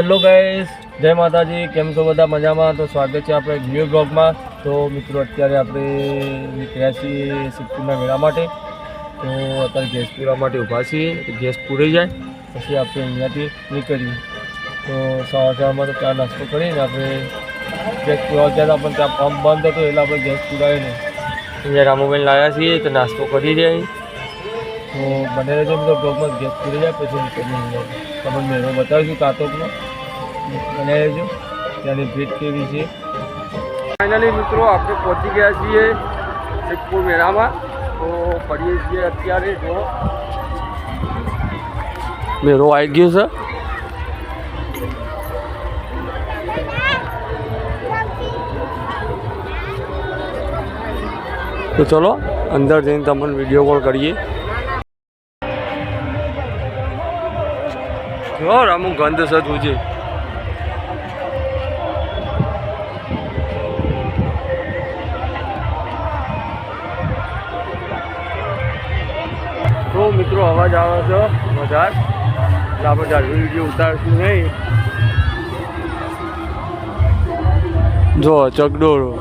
Hello guys, જય માતાજી. કેમ છો બધા? મજામાં? તો સ્વાગત છે આપણે ન્યૂ બ્લોગમાં. તો મિત્રો અત્યારે આપણે નીકળ્યા છીએ સિદ્ધપુરના મેળા માટે. તો અત્યારે ગેસ પૂરા માટે ઊભા છીએ. ગેસ પૂરી જાય પછી આપણે અહીંયાથી નીકળીએ. તો સવારમાં તો ચા નાસ્તો કરીને આપણે ગેસ પૂરા ગયા પણ ત્યાં પંપ બંધ હતો એટલે આપણે ગેસ પૂરાવીને અહીંયા રામુભાઈ લાવ્યા છીએ તો નાસ્તો કરી જાય. તો બને રહેજો મિત્રો બ્લોગમાં. ગેસ પૂરી જાય પછી નીકળીએ. તમને મેળો બતાવીશું કાતોકનો. બને રહેજો, ત્યાંની ભેટ કેવી છે. ફાઇનલી મિત્રો આપણે પહોંચી ગયા છીએ સિદ્ધપુર મેળામાં. તો ફરીએ છીએ અત્યારે. જો મેળો આવી ગયો છે. તો ચલો અંદર જઈને તમને વિડીયો કોલ કરીએ. જો રામુ ગંધ છે તુજે. તો મિત્રો અવાજ આવે છે વધારે એટલે આપણે જાડવી વિડીયો ઉતારશું નહીં. જો ચકડોળો.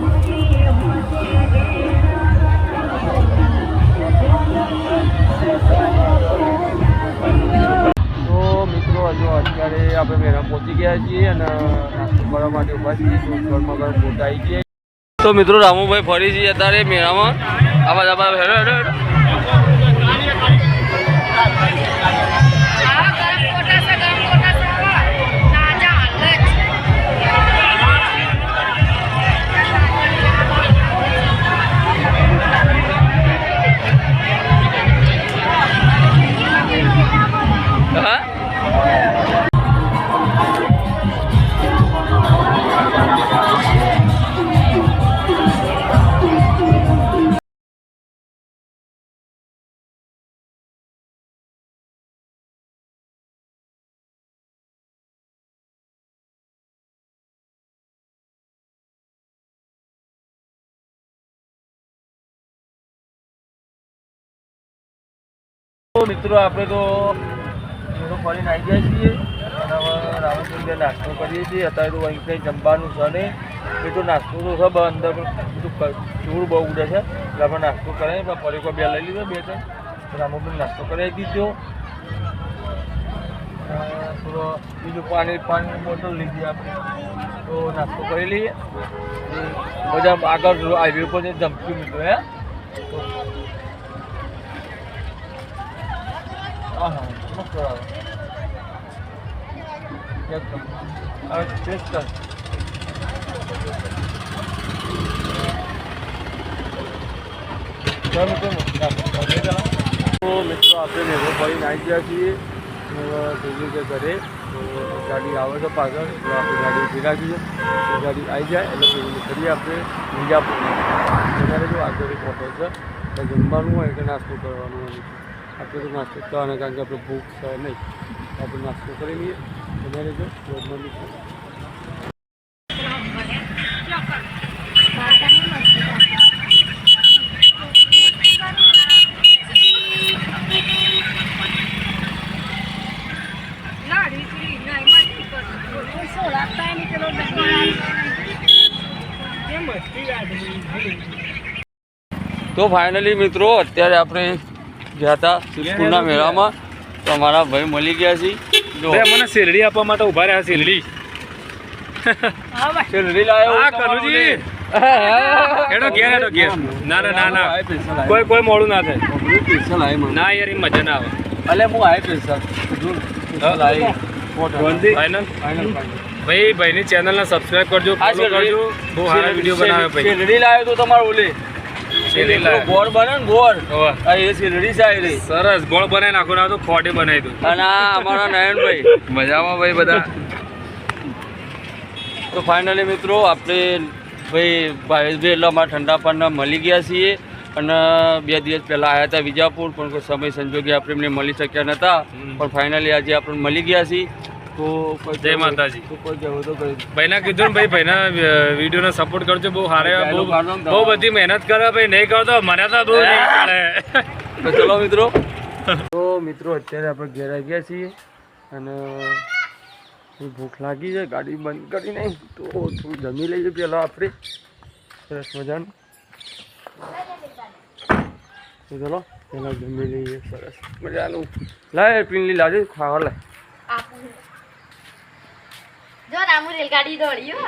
જો અત્યારે આપણે મેળા પહોંચી ગયા છીએ અને નાસ્તો કરવા માટે ઊભા છીએ. તો ઘરમાં ઘર ફોટા આવી ગયા. તો મિત્રો રામુભાઈ ફરી છીએ અત્યારે મેળામાં. આવાજ આવાજ હેડો હેડો હેડો. મિત્રો આપણે તો મેળો ફરીને આવી ગયા છીએ અને હવે રામચંદ્ર નાસ્તો કરીએ છીએ. અત્યારે તો અહીં કંઈ જમવાનું છે નહીં. એ તો નાસ્તો તો છે અંદર બધું ધૂળ બહુ ઉડે છે એટલે આપણે નાસ્તો કરાવીએ. પણ પરીકો બે લઈ લીધો, બે ત્રણ રામુભાઈ નાસ્તો કરાવી દીધો. થોડો બીજું પાણીની બોટલ લીધી આપણે. તો નાસ્તો કરી લઈએ. બધા આગળ હાઈવે ઉપર જમશું મિત્રો. હે હા મસ્ત આવે. ટેસ્ટ કર. તો મિત્રો આપણે મેળો ફરીને આવી ગયા છીએ. જઈએ કે ઘરે. તો ગાડી આવે છે પાછળ તો આપણે ગાડી ઊભી રાખીએ. તો ગાડી આવી જાય એટલે કરીએ આપણે વિજાપુર. વધારે જો આગળ હોટલ છે તો જમવાનું હોય કે નાસ્તો કરવાનું હોય. આપણે તો નાસ્તો કરવાના કારણ કે આપણે ભૂખ છે નહીં. આપણે નાસ્તો કરી લઈએ. વધારે જો જમવાનું તો ફાઇનલી મિત્રો અત્યારે આપણે ગયા હતા સિદ્ધપુરના મેળામાં. તો અમારા ભાઈ મળી ગયા છે. જો મને શેરડી આપવા માટે ઉભા રહ્યા. શેરડી શેરડી લાવ્યો. હેડો ઘેર હેડો ઘેર. ના ના ના ના કોઈ મોડું ના થાય. સ્પેશિયલ આવી મને. ના યાર એ મજા ના આવે. અલે હું આવી સ્પેશિયલ આવી ફાઇનલ. ભાઈ ભાઈની ચેનલને સબસ્ક્રાઇબ કરજો, ફોલો કરજો. બહુ સારા વિડીયો બનાવે ભાઈ. શેરડી લાવ્યો તો તમારે ઓલે ગોળ બને ને ગોળ. એ શેરડી સારી સરસ ગોળ બનાવી નાખો. ના તો ખોટે બનાવી દઉં. અને અમારા નયનભાઈ મજામાં ભાઈ બધા. તો ફાઇનલી મિત્રો આપણે ભાવેશભાઈ એટલે અમારા ઠંડા પાનના મળી ગયા છીએ. અને 2 દિવસ પહેલાં આવ્યા હતા વિજાપુર પણ કોઈ સમય સંજોગે આપણે એમને મળી શક્યા નહોતા. પણ ફાઇનલી આજે આપણે મળી ગયા છીએ. તો જય માતાજી. તો કોઈ કહેવું તો કરી ભાઈના કીધું ને ભાઈ ભાઈના વિડીયોને સપોર્ટ કરજો. બહુ સારા બહુ બધી મહેનત કરે ભાઈ. નહીં કરતો મને તો બહુ નહીં પડે. તો ચલો મિત્રો. તો મિત્રો અત્યારે આપણે ઘેર આવી ગયા છીએ અને ભૂખ લાગી છે, ગાડી બંધ કરી નહીં તો થોડું જમી લઈએ પહેલાં આપણે સરસ મજાનું. તો ચલો પહેલાં જમી લઈએ સરસ મજાનું. લાય પીલી લાજે ખાવા લાય. જો રામુ રેલગાડી દોડી હો.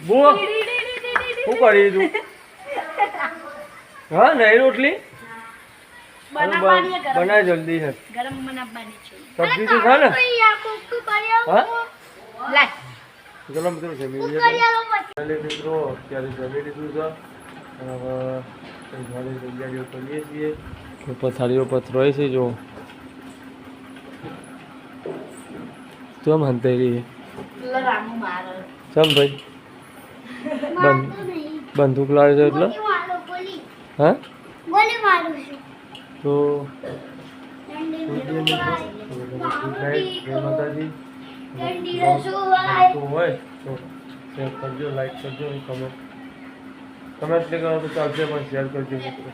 બો શું કરી તું? હા નહીં રોટલી બનાય જલ્દી છે. ગરમ બનાવવાની છે. સબ્જી તો ખા ને. હા લાય ચલો મિત્રો જમી લઈએ. મિત્રો અત્યારે જમી લીધું છે અને હવે ઘરે તૈયારીઓ કરીએ છીએ. પથારીઓ પથરોય છે જો તો આમ હંતાઈ રહી છે. રામુ મારો ચમ ભાઈ બંદૂક લાવે છે એટલે હા તો જય માતાજી. તો હોય તો શેર કરજો, લાઈક કરજો, કમેન્ટ કરો તો ચાલશે પણ શેર કરજો મિત્રો.